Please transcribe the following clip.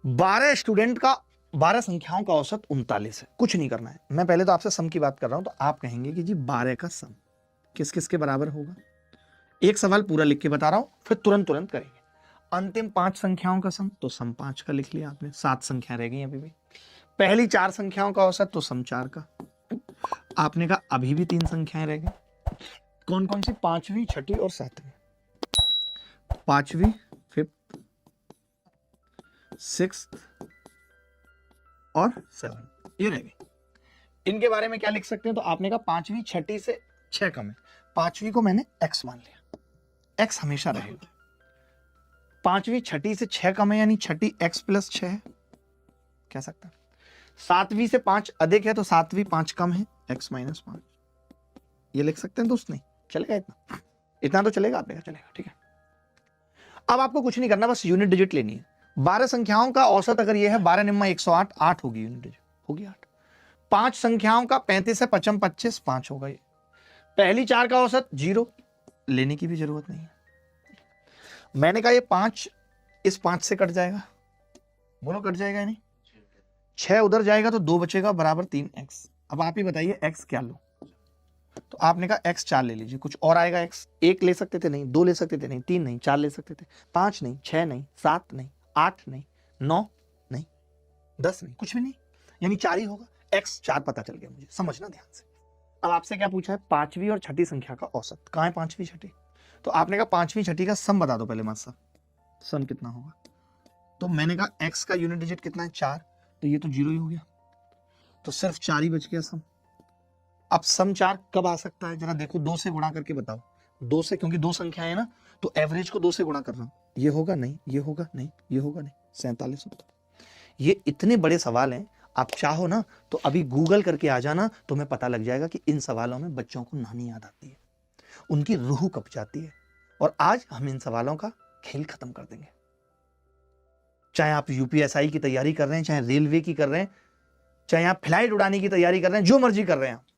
12 student का 12 संख्याओं का औसत 39 है। कुछ नहीं करना है, मैं पहले तो आपसे सम की बात कर रहा हूं, तो आप कहेंगे कि जी 12 का सम किस किस के बराबर होगा। एक सवाल पूरा लिख के बता रहा हूं, फिर तुरंत तुरंत करेंगे। अंतिम 5 संख्याओं का सम, तो सम 5 का लिख लिया आपने, 7 संख्या रह गई अभी भी। पहली 4 संख्याओं का औसत, तो सम 4 का। आपने कहा अभी भी 3 संख्याएं रह गई, कौन कौन सी? 5वीं, 6ठी और 7वीं। 5वीं, 5th, 6th और 7th, ये रह गई। इनके बारे में क्या लिख सकते हैं? तो आपने कहा 5वीं 6ठी से 6 कम है, 5वीं को मैंने x मान लिया, x हमेशा रहेगा। 5वीं 6ठी से 6 कम है, यानी 6ठी x प्लस 6 है, कह सकता है। 7वीं से 5 अधिक है, तो 7वीं 5 कम है, x माइनस 5, ये लिख सकते हैं दोस्त? नहीं चलेगा? इतना इतना तो चलेगा? आपने कहा चलेगा, ठीक है। अब आपको कुछ नहीं करना, बस यूनिट डिजिट लेनी है। 12 संख्याओं का औसत अगर ये है 12 निम्मा 108, 8 होगी यूनिट डिजिट, होगी 8। 5 संख्याओं का 35 है 55, 25, 5 होगा ये। पहली 4 का औसत 0, लेने की भी जरूरत नहीं है। मैंने कहा ये 5 इस 5 से कट जाएगा, बोलो कट जाएगा या नहीं? 6 उधर जाएगा तो 2 बचेगा, बराबर 3x। अब आप ही बताइए x क्या लो? तो आपने कहा x 4 ले लीजिए, कुछ और आएगा x? 1 ले सकते थे? नहीं। 2 ले सकते थे? नहीं। 3 नहीं। 4 ले सकते थे? 5 नहीं, 6 नहीं, 7 नहीं, 8 नहीं, 9 नहीं, 10 नहीं, कुछ भी नहीं, यानी 4 ही होगा। x 4 पता चल गया मुझे, समझना ध्यान से। अब आपसे क्या पूछा है? 5वीं और 6ठी संख्या का औसत। कहां है 5वीं 6ठी? तो आपने कहा 5वीं 6ठी का सम बता दो पहले मास्टर साहब, सम कितना होगा? तो मैंने कहा x का यूनिट डिजिट कितना है? 4, तो ये तो 0 ही हो गया, तो सिर्फ 4 ही बच गया सम। अब सम 4 कब आ सकता है? जरा देखो, 2 से गुणा करके बताओ। 2 से, क्योंकि 2 संख्याएं है ना, तो एवरेज को 2 से गुणा कर रहा हूं। ये होगा? नहीं। ये होगा? नहीं। ये होगा? नहीं। 47 होता। ये इतने बड़े सवाल हैं, आप चाहो ना तो अभी गूगल करके आ जाना, तुम्हें पता लग जाएगा कि इन सवालों में बच्चों को नानी याद आती है, उनकी रूह कप जाती है। और आज हम इन सवालों का खेल खत्म कर देंगे। चाहे आप यूपीएसआई की तैयारी कर रहे हैं, चाहे रेलवे की कर रहे हैं, चाहे आप फ्लाइट उड़ाने की तैयारी कर रहे हैं, जो मर्जी कर रहे हैं,